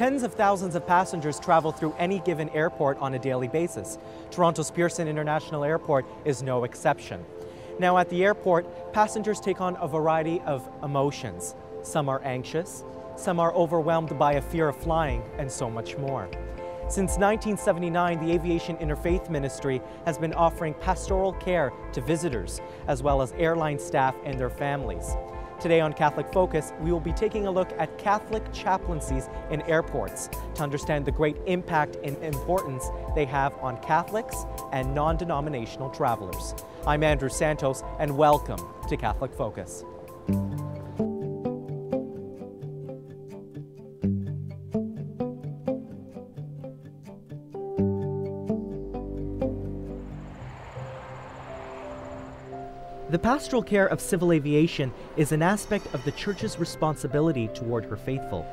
Tens of thousands of passengers travel through any given airport on a daily basis. Toronto's Pearson International Airport is no exception. Now at the airport, passengers take on a variety of emotions. Some are anxious, some are overwhelmed by a fear of flying, and so much more. Since 1979, the Aviation Interfaith Ministry has been offering pastoral care to visitors, as well as airline staff and their families. Today on Catholic Focus, we will be taking a look at Catholic chaplaincies in airports to understand the great impact and importance they have on Catholics and non-denominational travelers. I'm Andrew Santos, and welcome to Catholic Focus. The pastoral care of civil aviation is an aspect of the Church's responsibility toward her faithful.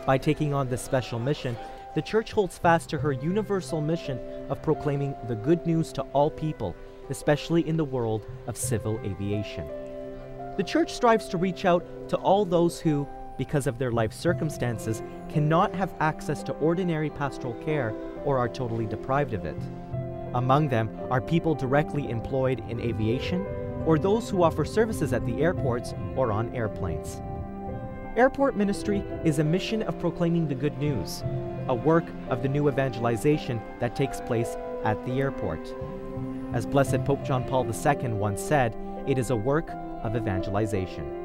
By taking on this special mission, the Church holds fast to her universal mission of proclaiming the good news to all people, especially in the world of civil aviation. The Church strives to reach out to all those who, because of their life circumstances, cannot have access to ordinary pastoral care or are totally deprived of it. Among them are people directly employed in aviation, or those who offer services at the airports or on airplanes. Airport ministry is a mission of proclaiming the good news, a work of the new evangelization that takes place at the airport. As Blessed Pope John Paul II once said, it is a work of evangelization.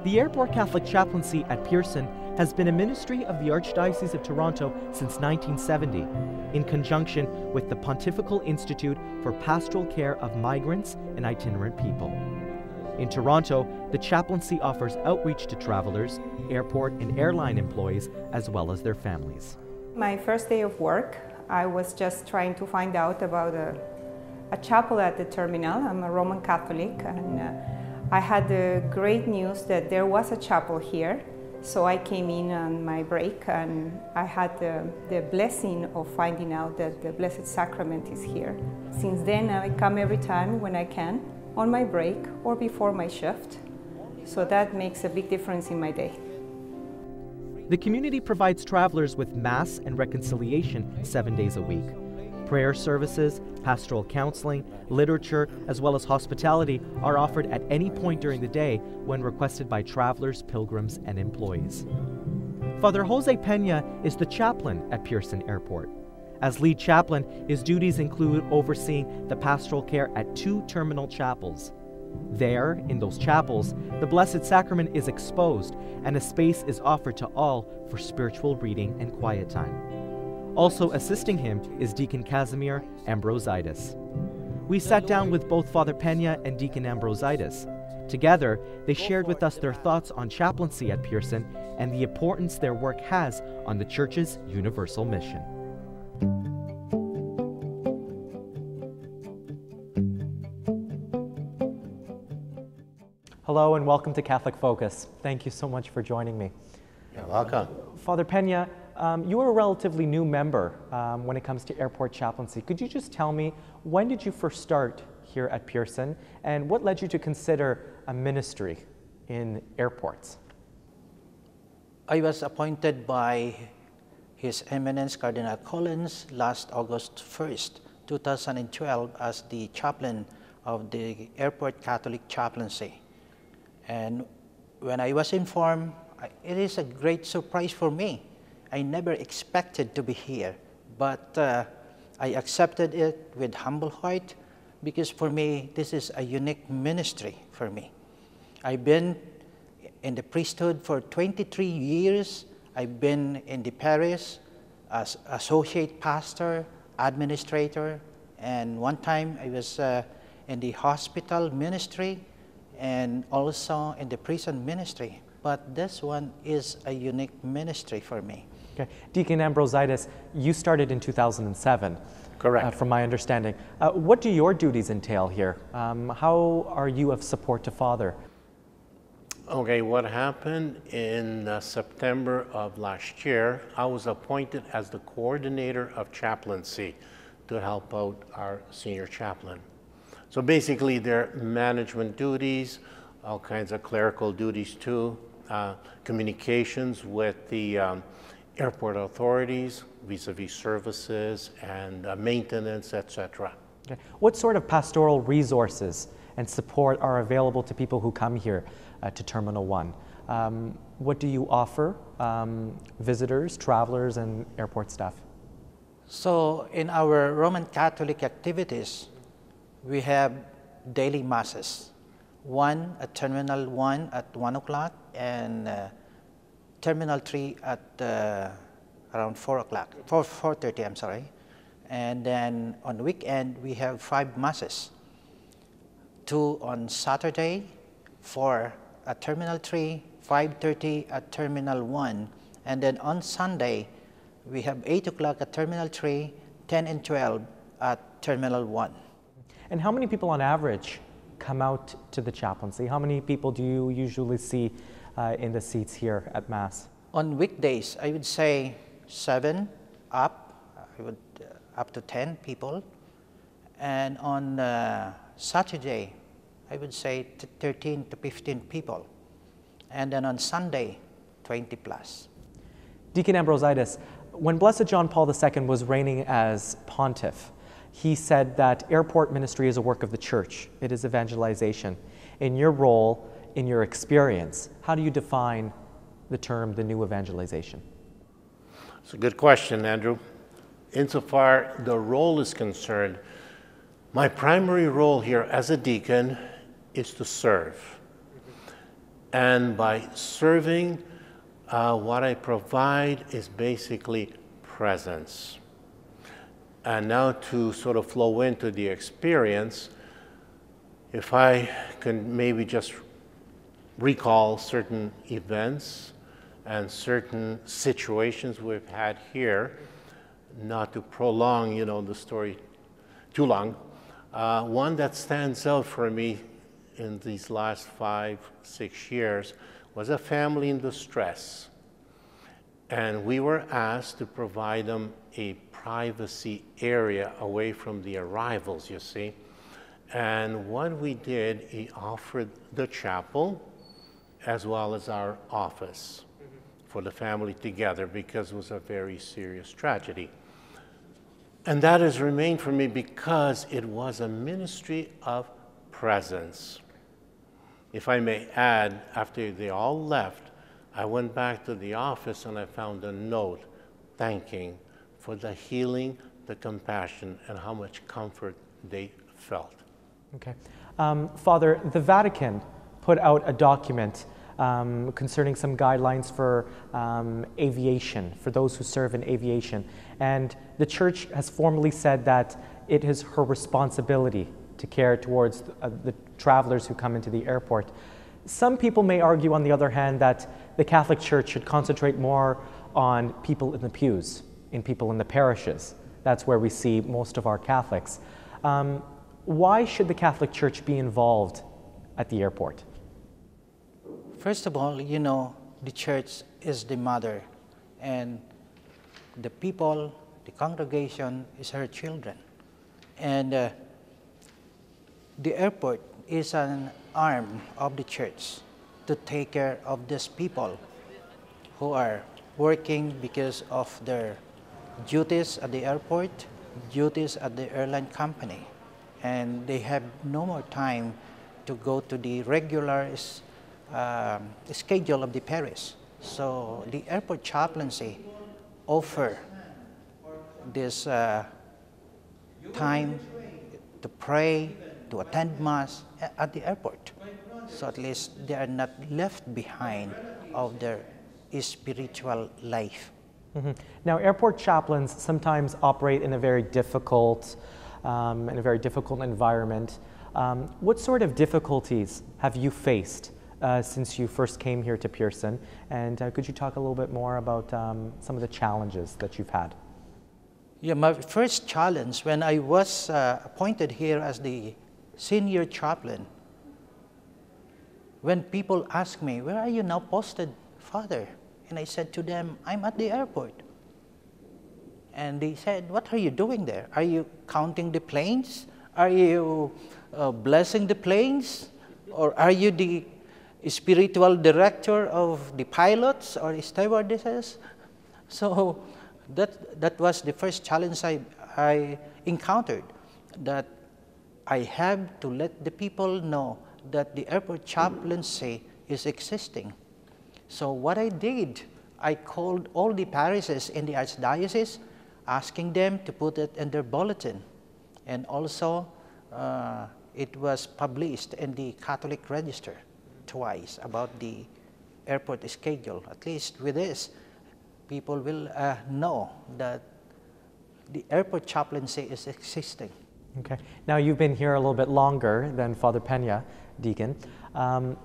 The Airport Catholic Chaplaincy at Pearson has been a ministry of the Archdiocese of Toronto since 1970, in conjunction with the Pontifical Institute for Pastoral Care of Migrants and Itinerant People. In Toronto, the chaplaincy offers outreach to travelers, airport and airline employees, as well as their families. My first day of work, I was just trying to find out about a chapel at the terminal. I'm a Roman Catholic, and I had the great news that there was a chapel here. So I came in on my break, and I had the blessing of finding out that the Blessed Sacrament is here. Since then, I come every time when I can, on my break or before my shift. So that makes a big difference in my day. The community provides travelers with Mass and reconciliation 7 days a week. Prayer services, pastoral counseling, literature, as well as hospitality are offered at any point during the day when requested by travelers, pilgrims, and employees. Father Jose Pena is the chaplain at Pearson Airport. As lead chaplain, his duties include overseeing the pastoral care at 2 terminal chapels. There, in those chapels, the Blessed Sacrament is exposed and a space is offered to all for spiritual reading and quiet time. Also assisting him is Deacon Casimir Ambrositis. We sat down with both Father Pena and Deacon Ambrositis. Together, they shared with us their thoughts on chaplaincy at Pearson and the importance their work has on the Church's universal mission. Hello and welcome to Catholic Focus. Thank you so much for joining me. You're welcome. Father Pena, you are a relatively new member when it comes to airport chaplaincy. Could you just tell me, when did you first start here at Pearson, and what led you to consider a ministry in airports? I was appointed by His Eminence Cardinal Collins last August 1st, 2012 as the chaplain of the Airport Catholic Chaplaincy. And when I was informed, it is a great surprise for me. I never expected to be here, but I accepted it with humble heart because for me, this is a unique ministry for me. I've been in the priesthood for 23 years. I've been in the parish as associate pastor, administrator, and one time I was in the hospital ministry and also in the prison ministry. But this one is a unique ministry for me. Okay. Deacon Ambrositis, you started in 2007. Correct. From my understanding. What do your duties entail here? How are you of support to Father? Okay, what happened in September of last year, I was appointed as the coordinator of chaplaincy to help out our senior chaplain. So basically, their management duties, all kinds of clerical duties too, communications with the airport authorities, vis-a-vis services and maintenance, etc. Okay. What sort of pastoral resources and support are available to people who come here to Terminal 1? What do you offer visitors, travelers, and airport staff? So in our Roman Catholic activities, we have daily masses. One at Terminal 1 at 1 o'clock and Terminal 3 at around 4 o'clock, 4:30, I'm sorry. And then on the weekend, we have 5 masses. 2 on Saturday, 4 at Terminal 3, 5:30 at Terminal 1. And then on Sunday, we have 8 o'clock at Terminal 3, 10 and 12 at Terminal 1. And how many people on average come out to the chaplaincy? How many people do you usually see in the seats here at Mass? On weekdays, I would say 7 up, up to 10 people. And on Saturday, I would say 13 to 15 people. And then on Sunday, 20 plus. Deacon Ambrositis, when Blessed John Paul II was reigning as pontiff, he said that airport ministry is a work of the church. It is evangelization. In your role, in your experience, how do you define the term, the new evangelization? It's a good question, Andrew. Insofar the role is concerned, my primary role here as a deacon is to serve. And by serving, what I provide is basically presence. And now to sort of flow into the experience, if I can maybe just recall certain events and certain situations we've had here, not to prolong, the story too long. One that stands out for me in these last 5-6 years was a family in distress. And we were asked to provide them a privacy area away from the arrivals, you see. And what we did, he offered the chapel as well as our office for the family together, because it was a very serious tragedy. And that has remained for me because it was a ministry of presence. If I may add, after they all left, I went back to the office and I found a note thanking for the healing, the compassion, and how much comfort they felt. Okay. Father, the Vatican put out a document concerning some guidelines for aviation, for those who serve in aviation. And the Church has formally said that it is her responsibility to care towards the travelers who come into the airport. Some people may argue, on the other hand, that the Catholic Church should concentrate more on people in the pews, in people in the parishes. That's where we see most of our Catholics. Why should the Catholic Church be involved at the airport? First of all, the church is the mother, and the people, the congregation, is her children. And the airport is an arm of the church to take care of these people who are working because of their duties at the airport, duties at the airline company. And they have no more time to go to the regular schedule of the parish. So the airport chaplaincy offer this time to pray, to attend Mass at the airport. So at least they are not left behind of their spiritual life. Mm-hmm. Now, airport chaplains sometimes operate in a very difficult environment. What sort of difficulties have you faced since you first came here to Pearson? And could you talk a little bit more about some of the challenges that you've had? Yeah, my first challenge when I was appointed here as the senior chaplain, when people ask me, "Where are you now posted, Father?" And I said to them, "I'm at the airport." And they said, "What are you doing there? Are you counting the planes? Are you blessing the planes? Or are you the spiritual director of the pilots or the stewardesses?" So that was the first challenge I encountered, that I have to let the people know that the airport chaplaincy is existing. So what I did, I called all the parishes in the Archdiocese, asking them to put it in their bulletin. And also, it was published in the Catholic Register twice about the airport schedule. At least with this, people will know that the airport chaplaincy is existing. Okay. Now you've been here a little bit longer than Father Pena, Deacon.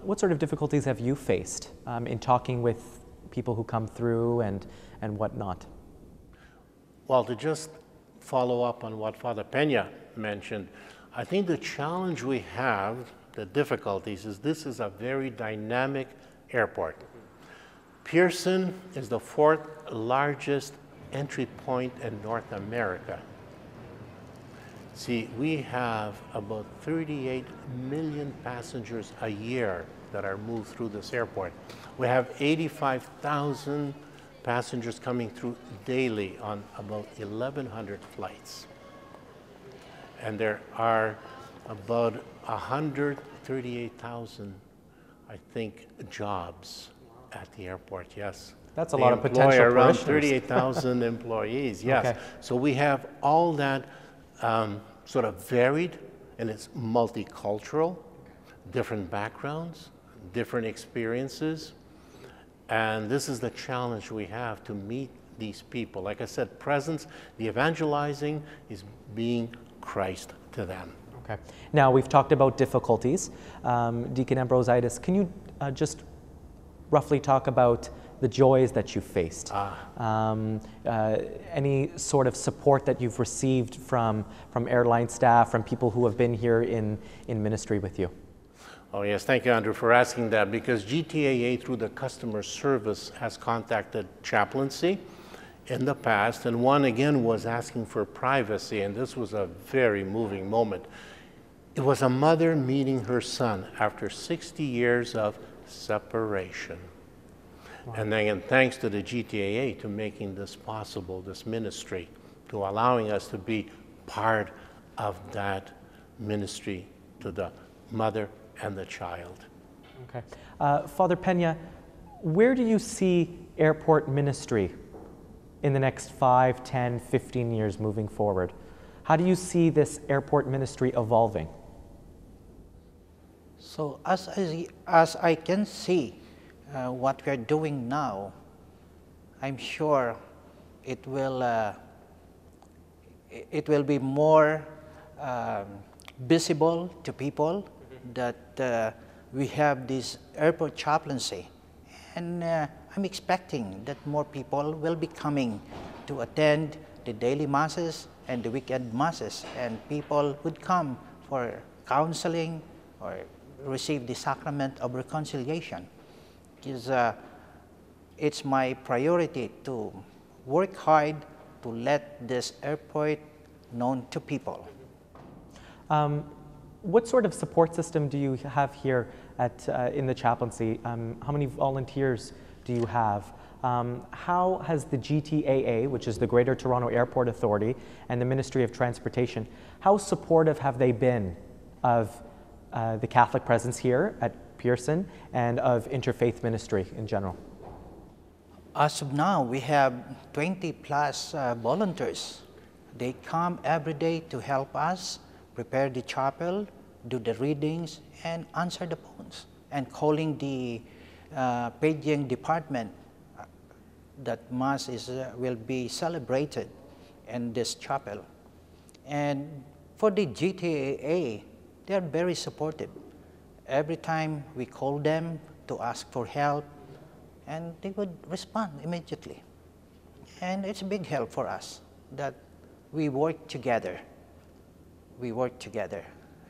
What sort of difficulties have you faced in talking with people who come through and whatnot? Well, to just follow up on what Father Pena mentioned, I think the challenge we have, the difficulties, is this is a very dynamic airport. Pearson is the 4th largest entry point in North America. See, we have about 38 million passengers a year that are moved through this airport. We have 85,000 passengers coming through daily on about 1,100 flights. And there are about 138,000, I think, jobs at the airport, yes. That's a lot of potential around parishioners. 38,000 employees, yes. Okay. So we have all that sort of varied, and it's multicultural, different backgrounds, different experiences. And this is the challenge we have, to meet these people. Like I said, presence, the evangelizing is being Christ to them. Okay. Now we've talked about difficulties. Deacon Ambrositis, can you just roughly talk about the joys that you faced? Any sort of support that you've received from airline staff, from people who have been here in ministry with you? Oh yes, thank you, Andrew, for asking that, because GTAA, through the customer service, has contacted Chaplaincy in the past, and one again was asking for privacy, and this was a very moving moment. It was a mother meeting her son after 60 years of separation. Wow. And then thanks to the GTAA to making this possible, this ministry, to allowing us to be part of that ministry to the mother and the child. Okay. Father Pena, where do you see airport ministry in the next 5, 10, 15 years moving forward? How do you see this airport ministry evolving? So as I can see what we are doing now, I'm sure it will be more visible to people that we have this airport chaplaincy, and I'm expecting that more people will be coming to attend the daily masses and the weekend masses, and people would come for counseling or receive the sacrament of reconciliation. Because it's my priority to work hard to let this airport known to people. What sort of support system do you have here at in the chaplaincy? How many volunteers do you have? How has the GTAA, which is the Greater Toronto Airport Authority, and the Ministry of Transportation, how supportive have they been of the Catholic presence here at Pearson and of interfaith ministry in general? As of now, we have 20 plus volunteers. They come every day to help us prepare the chapel, do the readings, and answer the phones, and calling the paging department that Mass will be celebrated in this chapel. And for the GTAA, they are very supportive. Every time we call them to ask for help, and they would respond immediately. And it's a big help for us that we work together. We work together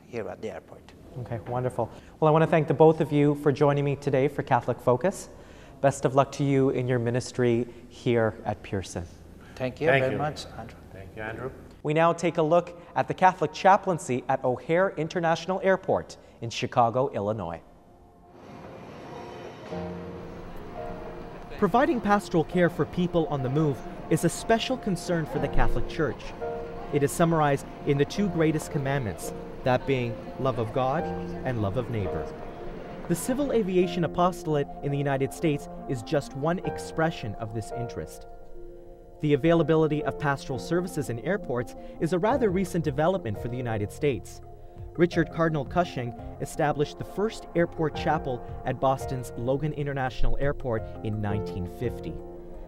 here at the airport. Okay, wonderful. Well, I want to thank the both of you for joining me today for Catholic Focus. Best of luck to you in your ministry here at Pearson. Thank you very much, Andrew. Thank you, Andrew. We now take a look at the Catholic chaplaincy at O'Hare International Airport in Chicago, Illinois. Providing pastoral care for people on the move is a special concern for the Catholic Church. It is summarized in the two greatest commandments, that being love of God and love of neighbor. The civil aviation apostolate in the United States is just one expression of this interest. The availability of pastoral services in airports is a rather recent development for the United States. Richard Cardinal Cushing established the first airport chapel at Boston's Logan International Airport in 1950.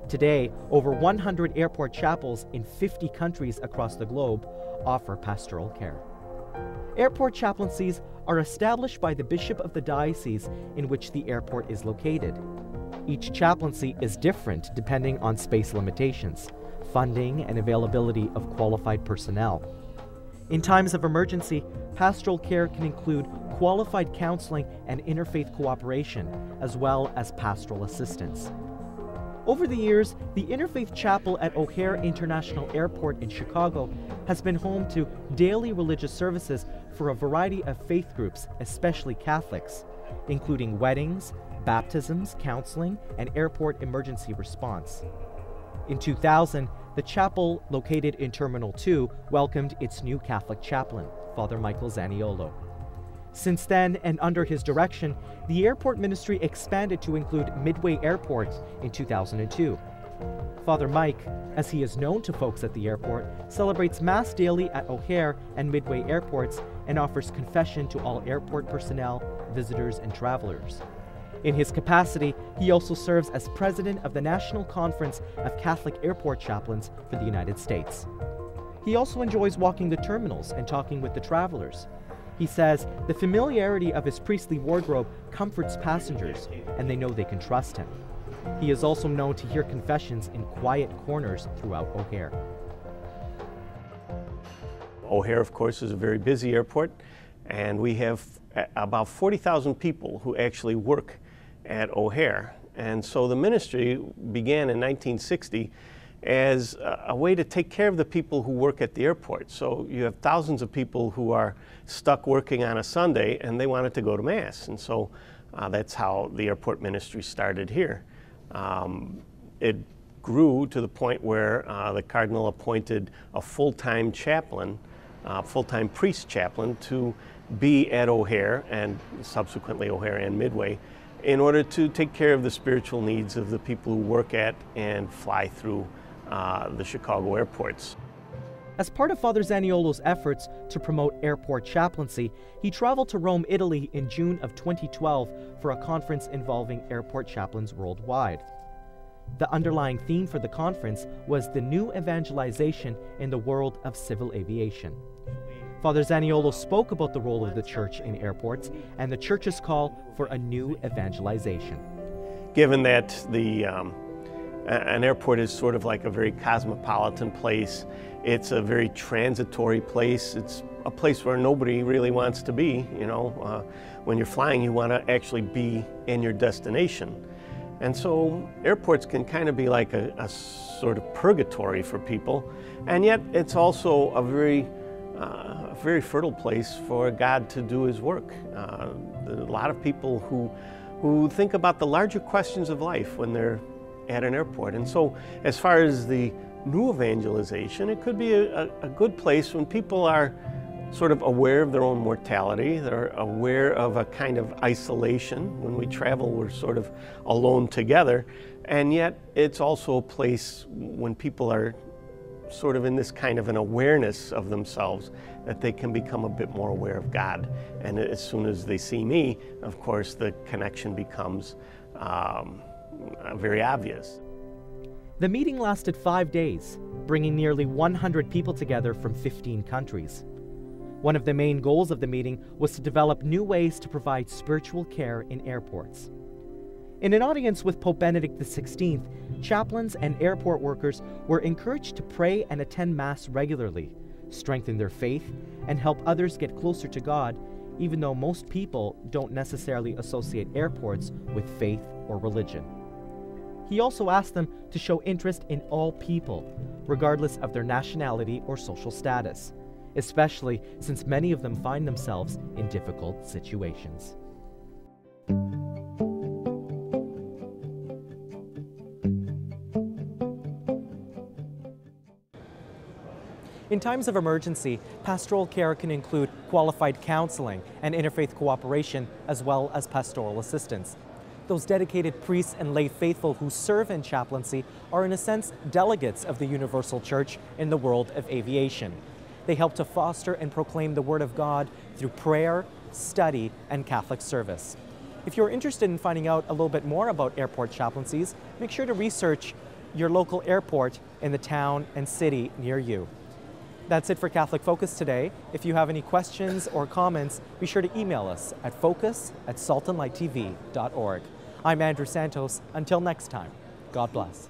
Today, over 100 airport chapels in 50 countries across the globe offer pastoral care. Airport chaplaincies are established by the bishop of the diocese in which the airport is located. Each chaplaincy is different depending on space limitations, funding, and availability of qualified personnel. In times of emergency, pastoral care can include qualified counseling and interfaith cooperation, as well as pastoral assistance. Over the years, the Interfaith Chapel at O'Hare International Airport in Chicago has been home to daily religious services for a variety of faith groups, especially Catholics, including weddings, baptisms, counseling, and airport emergency response. In 2000, the chapel located in Terminal 2 welcomed its new Catholic chaplain, Father Michael Zaniolo. Since then, and under his direction, the airport ministry expanded to include Midway Airport in 2002. Father Mike, as he is known to folks at the airport, celebrates Mass daily at O'Hare and Midway airports and offers confession to all airport personnel, visitors, and travelers. In his capacity, he also serves as president of the National Conference of Catholic Airport Chaplains for the United States. He also enjoys walking the terminals and talking with the travelers. He says the familiarity of his priestly wardrobe comforts passengers, and they know they can trust him. He is also known to hear confessions in quiet corners throughout O'Hare. O'Hare, of course, is a very busy airport, and we have about 40,000 people who actually work at O'Hare. And so the ministry began in 1960 as a way to take care of the people who work at the airport. So you have thousands of people who are stuck working on a Sunday and they wanted to go to Mass. And so that's how the airport ministry started here. It grew to the point where the Cardinal appointed a full-time chaplain, full-time priest chaplain, to be at O'Hare and subsequently O'Hare and Midway in order to take care of the spiritual needs of the people who work at and fly through the Chicago airports. As part of Father Zaniolo's efforts to promote airport chaplaincy, he traveled to Rome, Italy in June of 2012 for a conference involving airport chaplains worldwide. The underlying theme for the conference was the new evangelization in the world of civil aviation. Father Zaniolo spoke about the role of the church in airports and the church's call for a new evangelization. Given that an airport is sort of like a very cosmopolitan place, it's a very transitory place, it's a place where nobody really wants to be, you know. When you're flying, you want to actually be in your destination. And so airports can kind of be like a sort of purgatory for people, and yet it's also a very fertile place for God to do His work. There are a lot of people who think about the larger questions of life when they're at an airport. And so as far as the new evangelization, it could be a good place when people are sort of aware of their own mortality, they're aware of a kind of isolation. When we travel, we're sort of alone together, and yet it's also a place when people are sort of in this kind of an awareness of themselves that they can become a bit more aware of God. And as soon as they see me, of course, the connection becomes very obvious. The meeting lasted 5 days, bringing nearly 100 people together from 15 countries. One of the main goals of the meeting was to develop new ways to provide spiritual care in airports. In an audience with Pope Benedict XVI, chaplains and airport workers were encouraged to pray and attend Mass regularly, strengthen their faith, and help others get closer to God, even though most people don't necessarily associate airports with faith or religion. He also asked them to show interest in all people, regardless of their nationality or social status, especially since many of them find themselves in difficult situations. In times of emergency, pastoral care can include qualified counseling and interfaith cooperation, as well as pastoral assistance. Those dedicated priests and lay faithful who serve in chaplaincy are, in a sense, delegates of the universal church in the world of aviation. They help to foster and proclaim the Word of God through prayer, study, and Catholic service. If you're interested in finding out a little bit more about airport chaplaincies, make sure to research your local airport in the town and city near you. That's it for Catholic Focus today. If you have any questions or comments, be sure to email us at focus@saltandlighttv.org. I'm Andrew Santos. Until next time, God bless.